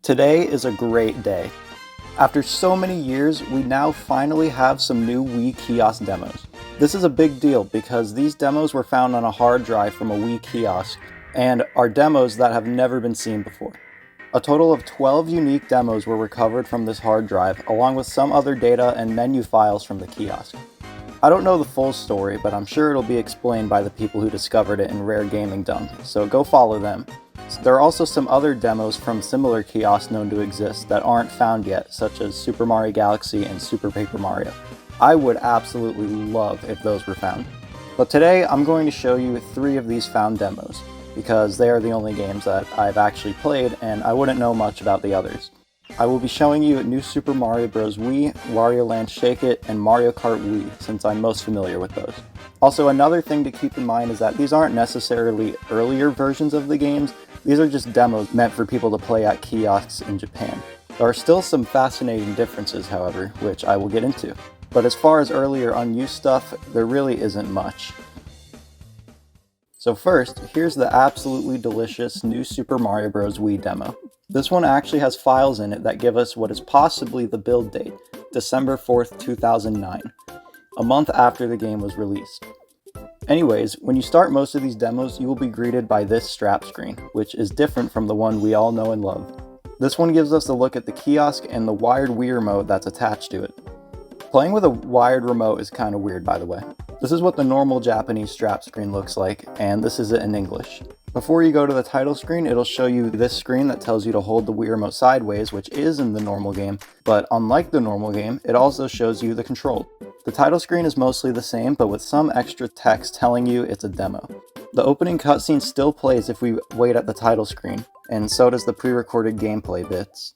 Today is a great day. After so many years, we now finally have some new Wii kiosk demos. This is a big deal because these demos were found on a hard drive from a Wii kiosk and are demos that have never been seen before. A total of 12 unique demos were recovered from this hard drive, along with some other data and menu files from the kiosk. I don't know the full story, but I'm sure it'll be explained by the people who discovered it in Rare Gaming Dump, so go follow them. There are also some other demos from similar kiosks known to exist that aren't found yet, such as Super Mario Galaxy and Super Paper Mario. I would absolutely love if those were found. But today I'm going to show you 3 of these found demos, because they are the only games that I've actually played and I wouldn't know much about the others. I will be showing you New Super Mario Bros. Wii, Wario Land Shake It, and Mario Kart Wii, since I'm most familiar with those. Also, another thing to keep in mind is that these aren't necessarily earlier versions of the games. These are just demos meant for people to play at kiosks in Japan. There are still some fascinating differences, however, which I will get into. But as far as earlier unused stuff, there really isn't much. So first, here's the absolutely delicious New Super Mario Bros. Wii demo. This one actually has files in it that give us what is possibly the build date, December 4th, 2009, a month after the game was released. Anyways, when you start most of these demos, you will be greeted by this strap screen, which is different from the one we all know and love. This one gives us a look at the kiosk and the wired Wii remote that's attached to it. Playing with a wired remote is kind of weird, by the way. This is what the normal Japanese strap screen looks like, and this is it in English. Before you go to the title screen, it'll show you this screen that tells you to hold the Wii remote sideways, which is in the normal game, but unlike the normal game, it also shows you the control. The title screen is mostly the same, but with some extra text telling you it's a demo. The opening cutscene still plays if we wait at the title screen, and so does the pre-recorded gameplay bits.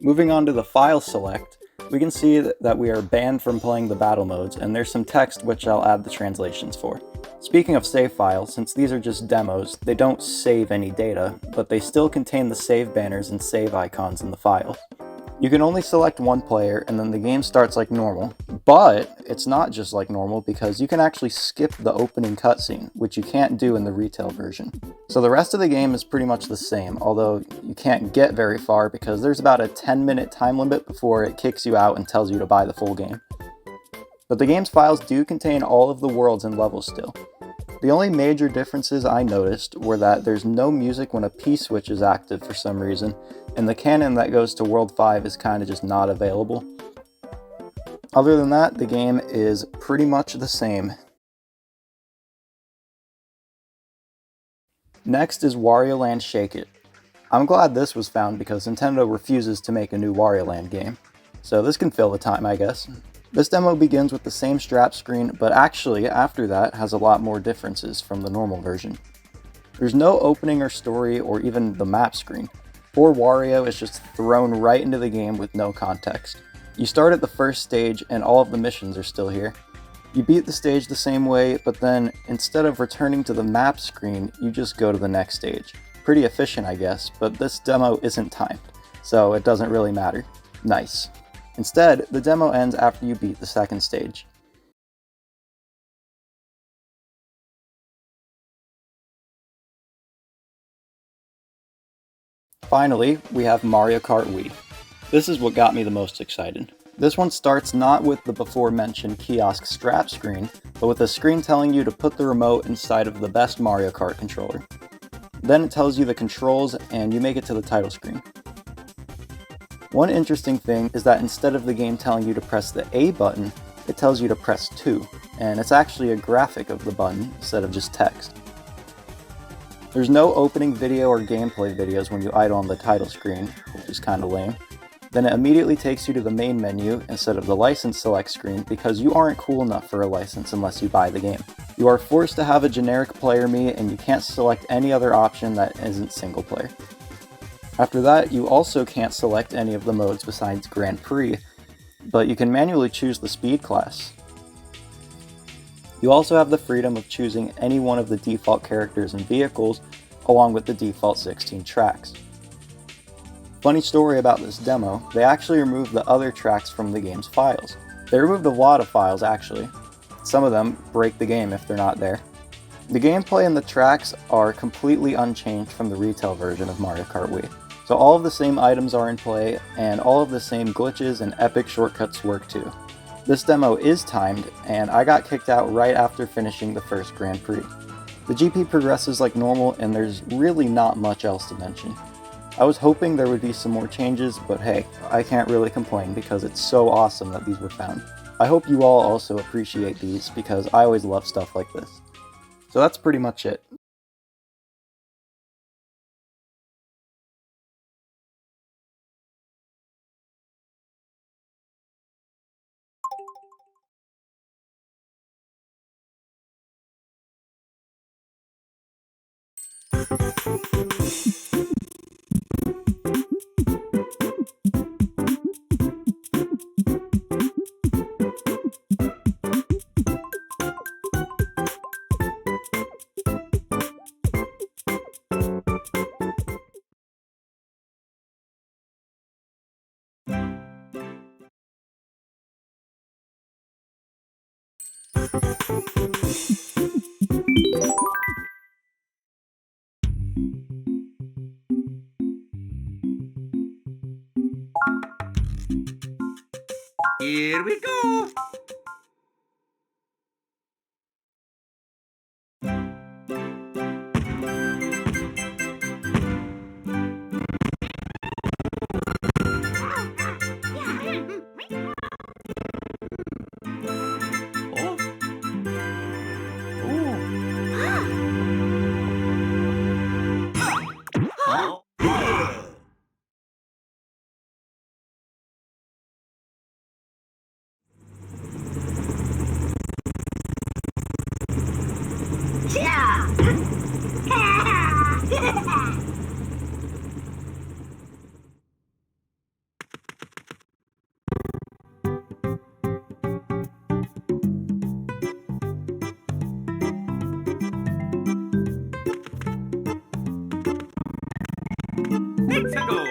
Moving on to the file select, we can see that we are banned from playing the battle modes, and there's some text which I'll add the translations for. Speaking of save files, since these are just demos, they don't save any data, but they still contain the save banners and save icons in the file. You can only select one player and then the game starts like normal, but it's not just like normal because you can actually skip the opening cutscene, which you can't do in the retail version. So the rest of the game is pretty much the same, although you can't get very far because there's about a 10-minute time limit before it kicks you out and tells you to buy the full game. But the game's files do contain all of the worlds and levels still. The only major differences I noticed were that there's no music when a P-switch is active for some reason, and the cannon that goes to World 5 is kind of just not available. Other than that, the game is pretty much the same. Next is Wario Land Shake It. I'm glad this was found because Nintendo refuses to make a new Wario Land game, so this can fill the time, I guess. This demo begins with the same strap screen, but actually, after that, has a lot more differences from the normal version. There's no opening or story or even the map screen. Poor Wario is just thrown right into the game with no context. You start at the first stage and all of the missions are still here. You beat the stage the same way, but then instead of returning to the map screen, you just go to the next stage. Pretty efficient, I guess, but this demo isn't timed, so it doesn't really matter. Nice. Instead, the demo ends after you beat the second stage. Finally, we have Mario Kart Wii. This is what got me the most excited. This one starts not with the before mentioned kiosk strap screen, but with a screen telling you to put the remote inside of the best Mario Kart controller. Then it tells you the controls and you make it to the title screen. One interesting thing is that instead of the game telling you to press the A button, it tells you to press 2, and it's actually a graphic of the button instead of just text. There's no opening video or gameplay videos when you idle on the title screen, which is kinda lame. Then it immediately takes you to the main menu instead of the license select screen because you aren't cool enough for a license unless you buy the game. You are forced to have a generic player me and you can't select any other option that isn't single player. After that, you also can't select any of the modes besides Grand Prix, but you can manually choose the speed class. You also have the freedom of choosing any one of the default characters and vehicles, along with the default 16 tracks. Funny story about this demo, they actually removed the other tracks from the game's files. They removed a lot of files actually. Some of them break the game if they're not there. The gameplay and the tracks are completely unchanged from the retail version of Mario Kart Wii. So all of the same items are in play, and all of the same glitches and epic shortcuts work too. This demo is timed, and I got kicked out right after finishing the first Grand Prix. The GP progresses like normal, and there's really not much else to mention. I was hoping there would be some more changes, but hey, I can't really complain because it's so awesome that these were found. I hope you all also appreciate these because I always love stuff like this. So that's pretty much it. Here we go! Oh. Oh. Let's go!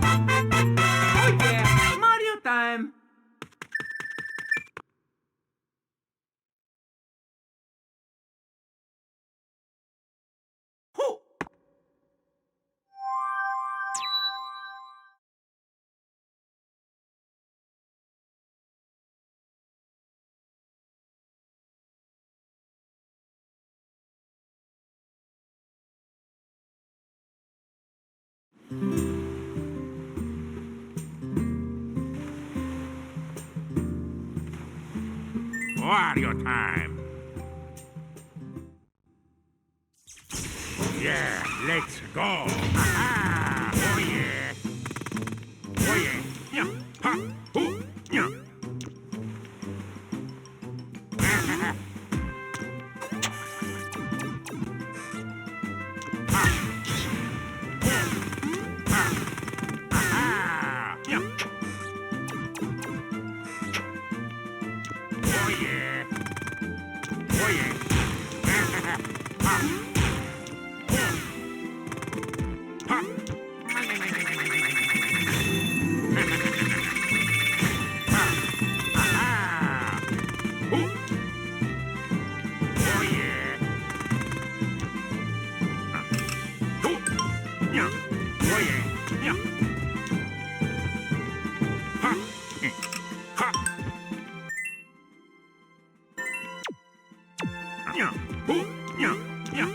Oh yeah, Mario time! Ho! Mario time! Yeah, let's go! Aha! Oh yeah! Oh yeah! Yeah! Ha! Hoo! Yeah! Aha! Yeah! Oh yeah! Oh yeah! Ha! Ha! Aha! Hoo! Oh yeah! Hoo! Yeah! Oh yeah! Yeah! Ha! Ha! Yeah! Hoo! Yeah! Yeah!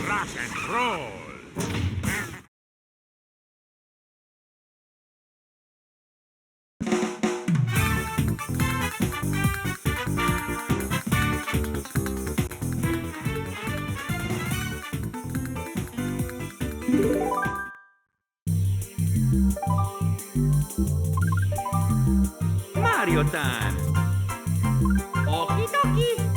Rock and roll! Mario time! Okie dokie!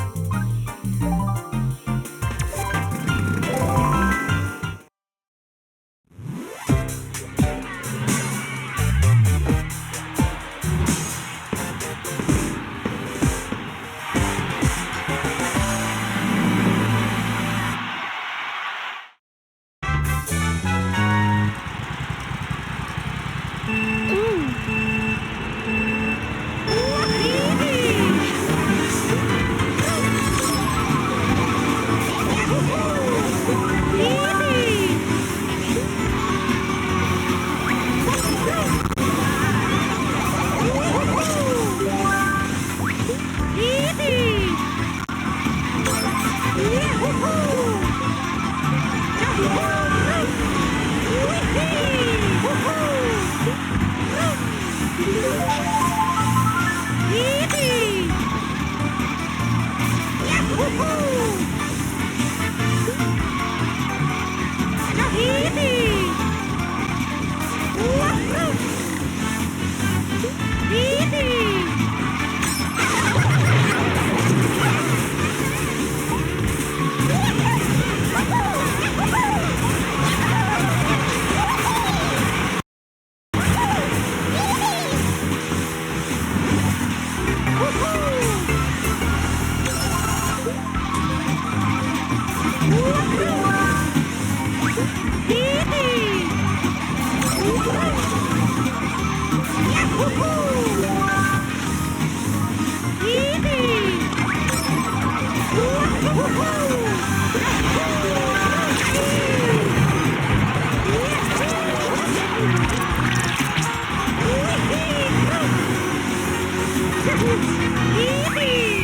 Yippee!